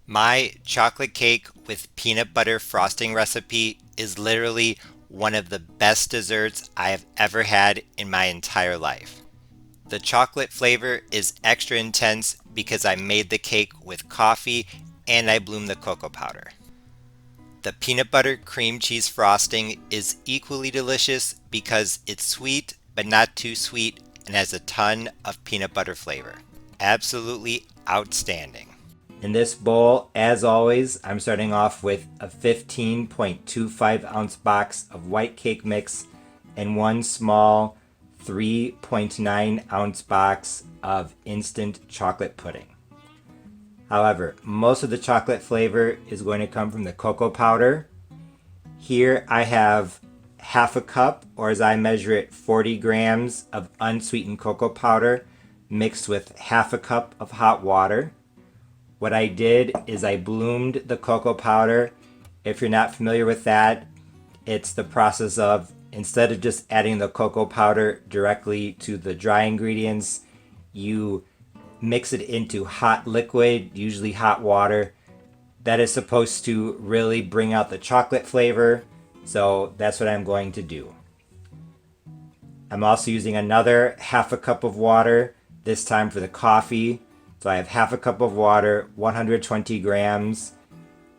My chocolate cake with peanut butter frosting recipe is literally one of the best desserts I have ever had in my entire life. The chocolate flavor is extra intense because I made the cake with coffee and I bloomed the cocoa powder. The peanut butter cream cheese frosting is equally delicious because it's sweet but not too sweet and has a ton of peanut butter flavor. Absolutely outstanding. In this bowl, as always, I'm starting off with a 15.25 ounce box of white cake mix and one small 3.9 ounce box of instant chocolate pudding. However, most of the chocolate flavor is going to come from the cocoa powder. Here I have half a cup, or as I measure it, 40 grams of unsweetened cocoa powder mixed with half a cup of hot water. What I did is I bloomed the cocoa powder. If you're not familiar with that, it's the process of, instead of just adding the cocoa powder directly to the dry ingredients, you mix it into hot liquid, usually hot water. That is supposed to really bring out the chocolate flavor. So that's what I'm going to do. I'm also using another half a cup of water, this time for the coffee. So I have half a cup of water, 120 grams,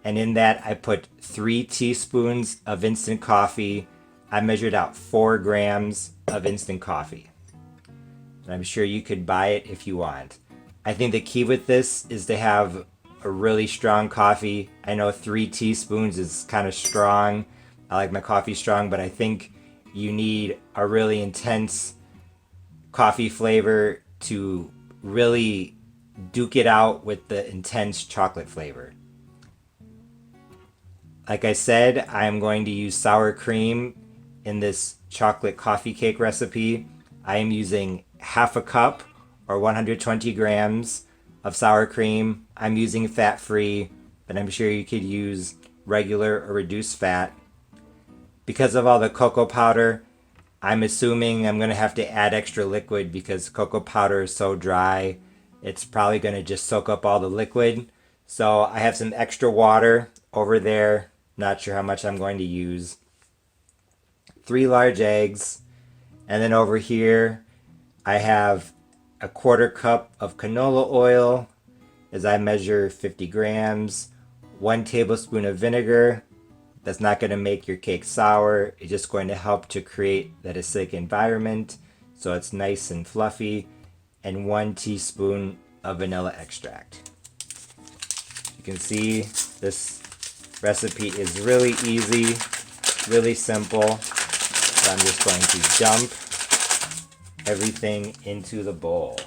and in that I put 3 teaspoons of instant coffee. I measured out 4 grams of instant coffee. And I'm sure you could buy it if you want. I think the key with this is to have a really strong coffee. I know 3 teaspoons is kind of strong. I like my coffee strong, but I think you need a really intense coffee flavor to really duke it out with the intense chocolate flavor. Like I said, I'm going to use sour cream in this chocolate coffee cake recipe. I am using half a cup or 120 grams of sour cream. I'm using fat-free, but I'm sure you could use regular or reduced fat. Because of all the cocoa powder, I'm assuming I'm going to have to add extra liquid because cocoa powder is so dry. It's probably going to just soak up all the liquid. So I have some extra water over there. Not sure how much I'm going to use. 3 large eggs. And then over here, I have a quarter cup of canola oil as I measure 50 grams, 1 tablespoon of vinegar. That's not going to make your cake sour. It's just going to help to create that acidic environment so it's nice and fluffy, and 1 teaspoon of vanilla extract. You can see this recipe is really easy, really simple. So I'm just going to dump everything into the bowl.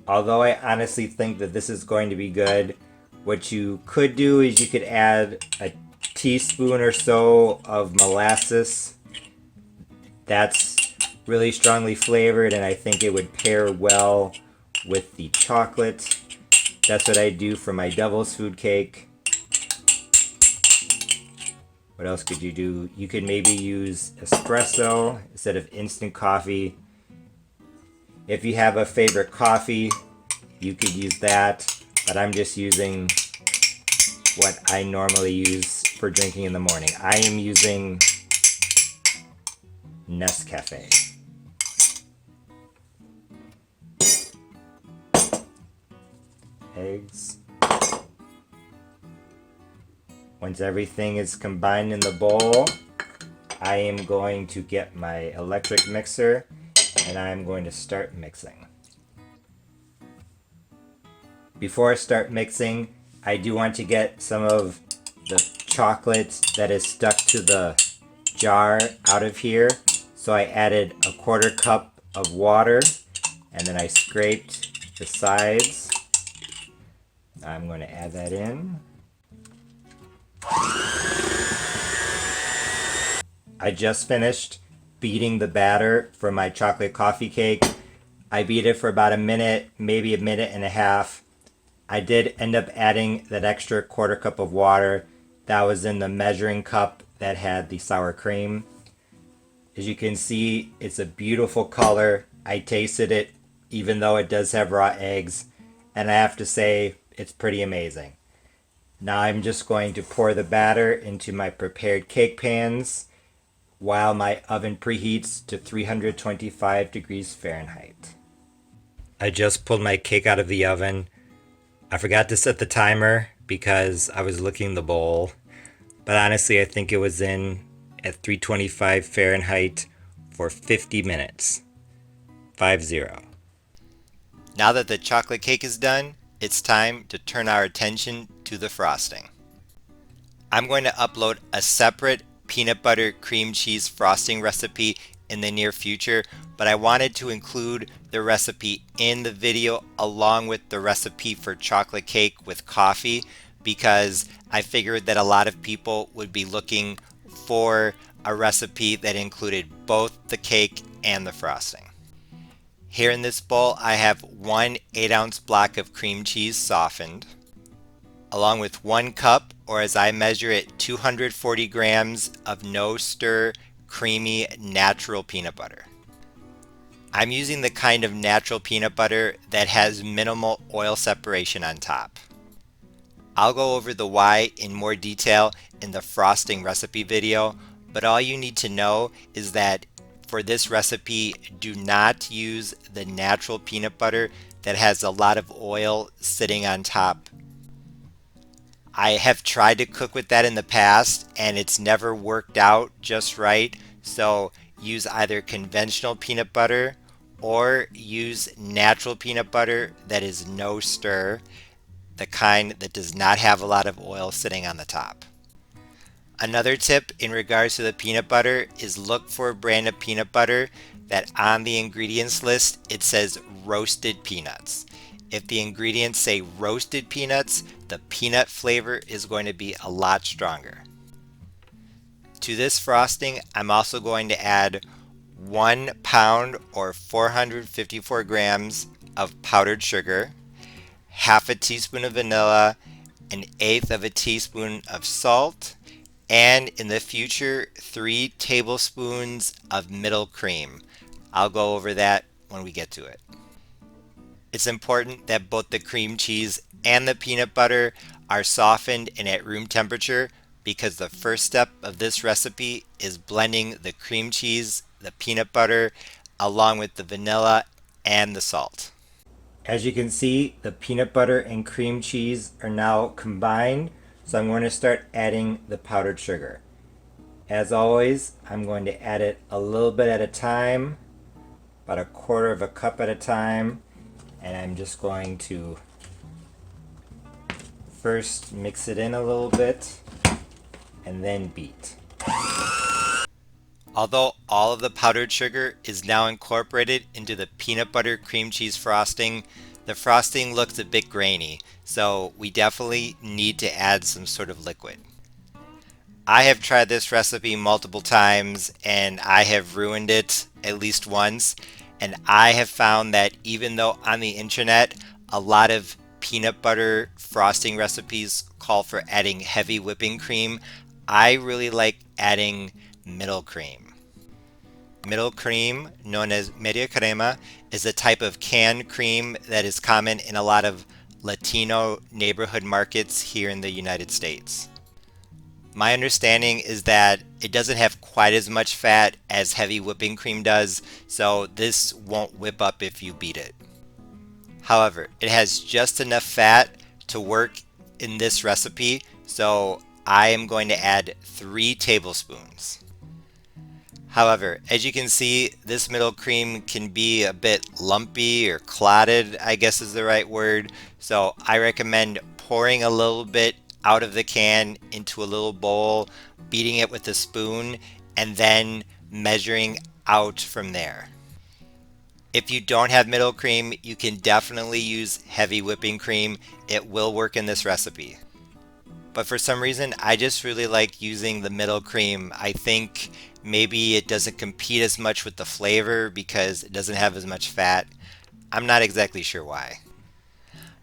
Although I honestly think that this is going to be good, what you could do is you could add a teaspoon or so of molasses. That's really strongly flavored and I think it would pair well with the chocolate. That's what I do for my devil's food cake. What else could you do? You could maybe use espresso instead of instant coffee. If you have a favorite coffee, you could use that, but I'm just using what I normally use for drinking in the morning. I am using Nescafe. Eggs. Once everything is combined in the bowl, I am going to get my electric mixer and I'm going to start mixing. Before I start mixing, I do want to get some of the chocolate that is stuck to the jar out of here. So I added a quarter cup of water and then I scraped the sides. I'm going to add that in. I just finished beating the batter for my chocolate coffee cake. I beat it for about a minute, maybe a minute and a half. I did end up adding that extra quarter cup of water that was in the measuring cup that had the sour cream. As you can see, it's a beautiful color. I tasted it even though it does have raw eggs, and I have to say it's pretty amazing. Now I'm just going to pour the batter into my prepared cake pans while my oven preheats to 325 degrees Fahrenheit. I just pulled my cake out of the oven. I forgot to set the timer because I was looking in the bowl, but honestly, I think it was in at 325 Fahrenheit for 50 minutes. 50. Now that the chocolate cake is done, it's time to turn our attention to the frosting. I'm going to upload a separate peanut butter cream cheese frosting recipe in the near future, but I wanted to include the recipe in the video along with the recipe for chocolate cake with coffee because I figured that a lot of people would be looking for a recipe that included both the cake and the frosting. Here in this bowl I have one 8-ounce block of cream cheese softened, along with 1 cup, or as I measure it, 240 grams of no stir creamy natural peanut butter. I'm using the kind of natural peanut butter that has minimal oil separation on top. I'll go over the why in more detail in the frosting recipe video, but all you need to know is that for this recipe, do not use the natural peanut butter that has a lot of oil sitting on top. I have tried to cook with that in the past and it's never worked out just right, so use either conventional peanut butter or use natural peanut butter that is no stir, the kind that does not have a lot of oil sitting on the top. Another tip in regards to the peanut butter is look for a brand of peanut butter that on the ingredients list it says roasted peanuts. If the ingredients say roasted peanuts, the peanut flavor is going to be a lot stronger. To this frosting, I'm also going to add 1 pound or 454 grams of powdered sugar, half a teaspoon of vanilla, 1/8 of a teaspoon of salt, and in the future 3 tablespoons of middle cream. I'll go over that when we get to it. It's important that both the cream cheese and the peanut butter are softened and at room temperature because the first step of this recipe is blending the cream cheese, the peanut butter, along with the vanilla and the salt. As you can see, the peanut butter and cream cheese are now combined, so I'm going to start adding the powdered sugar. As always, I'm going to add it a little bit at a time, about 1/4 cup at a time, and I'm just going to first mix it in a little bit and then beat. Although all of the powdered sugar is now incorporated into the peanut butter cream cheese frosting, the frosting looks a bit grainy, so we definitely need to add some sort of liquid. I have tried this recipe multiple times and I have ruined it at least once, and I have found that even though on the internet a lot of peanut butter frosting recipes call for adding heavy whipping cream, I really like adding middle cream. Middle cream, known as media crema, is a type of canned cream that is common in a lot of Latino neighborhood markets here in the United States. My understanding is that it doesn't have quite as much fat as heavy whipping cream does, so this won't whip up if you beat it. However, it has just enough fat to work in this recipe, so I am going to add 3 tablespoons. However, as you can see, this middle cream can be a bit lumpy or clotted, I guess is the right word, so I recommend pouring a little bit out of the can into a little bowl, beating it with a spoon, and then measuring out from there. If you don't have middle cream, you can definitely use heavy whipping cream. It will work in this recipe. But for some reason, I just really like using the middle cream. I think maybe it doesn't compete as much with the flavor because it doesn't have as much fat. I'm not exactly sure why.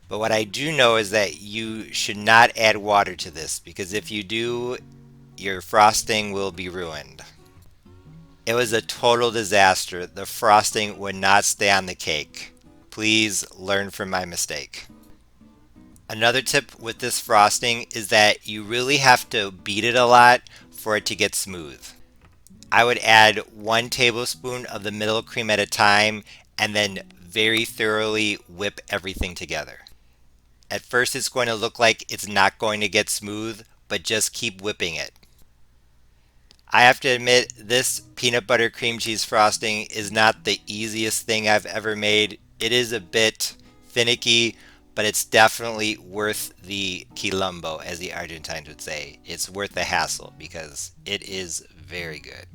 But what I do know is that you should not add water to this because if you do, your frosting will be ruined. It was a total disaster. The frosting would not stay on the cake. Please learn from my mistake. Another tip with this frosting is that you really have to beat it a lot for it to get smooth. I would add 1 tablespoon of the middle cream at a time and then very thoroughly whip everything together. At first it's going to look like it's not going to get smooth, but just keep whipping it. I have to admit, this peanut butter cream cheese frosting is not the easiest thing I've ever made. It is a bit finicky, but it's definitely worth the quilombo, as the Argentines would say. It's worth the hassle because it is very good.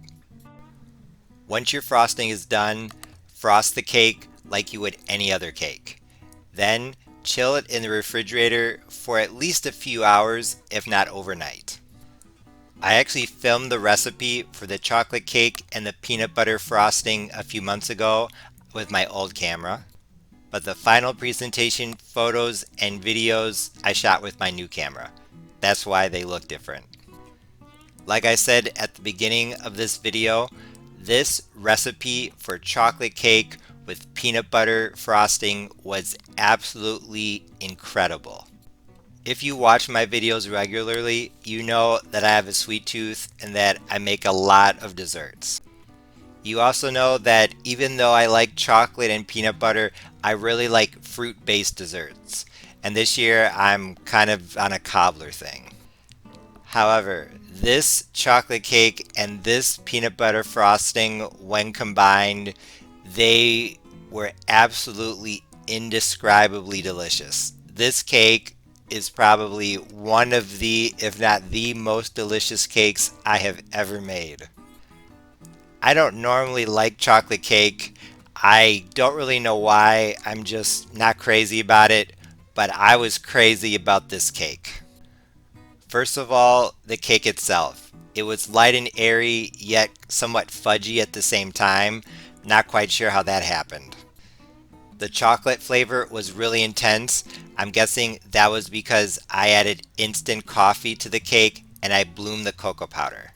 Once your frosting is done, frost the cake like you would any other cake. Then chill it in the refrigerator for at least a few hours, if not overnight. I actually filmed the recipe for the chocolate cake and the peanut butter frosting a few months ago with my old camera, but the final presentation photos and videos I shot with my new camera. That's why they look different. Like I said at the beginning of this video, this recipe for chocolate cake with peanut butter frosting was absolutely incredible. If you watch my videos regularly, you know that I have a sweet tooth and that I make a lot of desserts. You also know that even though I like chocolate and peanut butter, I really like fruit-based desserts. And this year I'm kind of on a cobbler thing. However, this chocolate cake and this peanut butter frosting, when combined, they were absolutely indescribably delicious. This cake is probably one of the, if not the most delicious cakes I have ever made. I don't normally like chocolate cake. I don't really know why. I'm just not crazy about it, but I was crazy about this cake. First of all, the cake itself. It was light and airy, yet somewhat fudgy at the same time. Not quite sure how that happened. The chocolate flavor was really intense. I'm guessing that was because I added instant coffee to the cake and I bloomed the cocoa powder.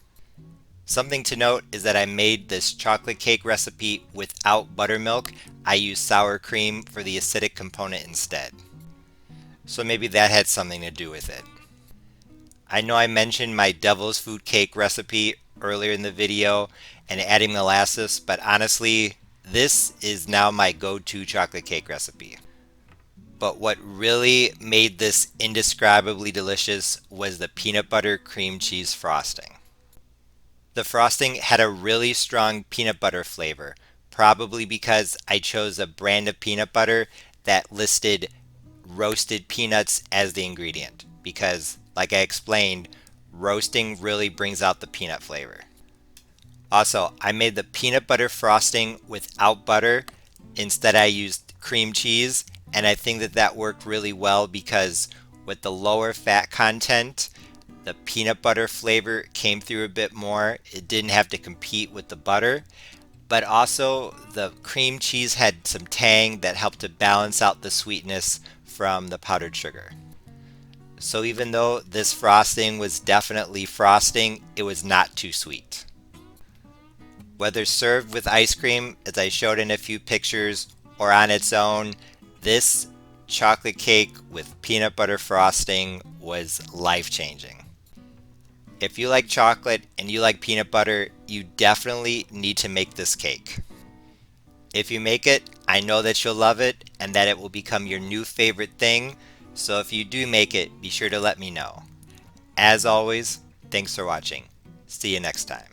Something to note is that I made this chocolate cake recipe without buttermilk. I used sour cream for the acidic component instead. So maybe that had something to do with it. I know I mentioned my devil's food cake recipe earlier in the video and adding molasses, but honestly, this is now my go-to chocolate cake recipe. But what really made this indescribably delicious was the peanut butter cream cheese frosting. The frosting had a really strong peanut butter flavor, probably because I chose a brand of peanut butter that listed roasted peanuts as the ingredient, because, like I explained, roasting really brings out the peanut flavor. Also, I made the peanut butter frosting without butter. Instead, I used cream cheese, and I think that that worked really well because with the lower fat content, the peanut butter flavor came through a bit more. It didn't have to compete with the butter, but also the cream cheese had some tang that helped to balance out the sweetness from the powdered sugar. So even though this frosting was definitely frosting, it was not too sweet. Whether served with ice cream, as I showed in a few pictures, or on its own, this chocolate cake with peanut butter frosting was life-changing. If you like chocolate and you like peanut butter, you definitely need to make this cake. If you make it, I know that you'll love it and that it will become your new favorite thing, so if you do make it, be sure to let me know. As always, thanks for watching. See you next time.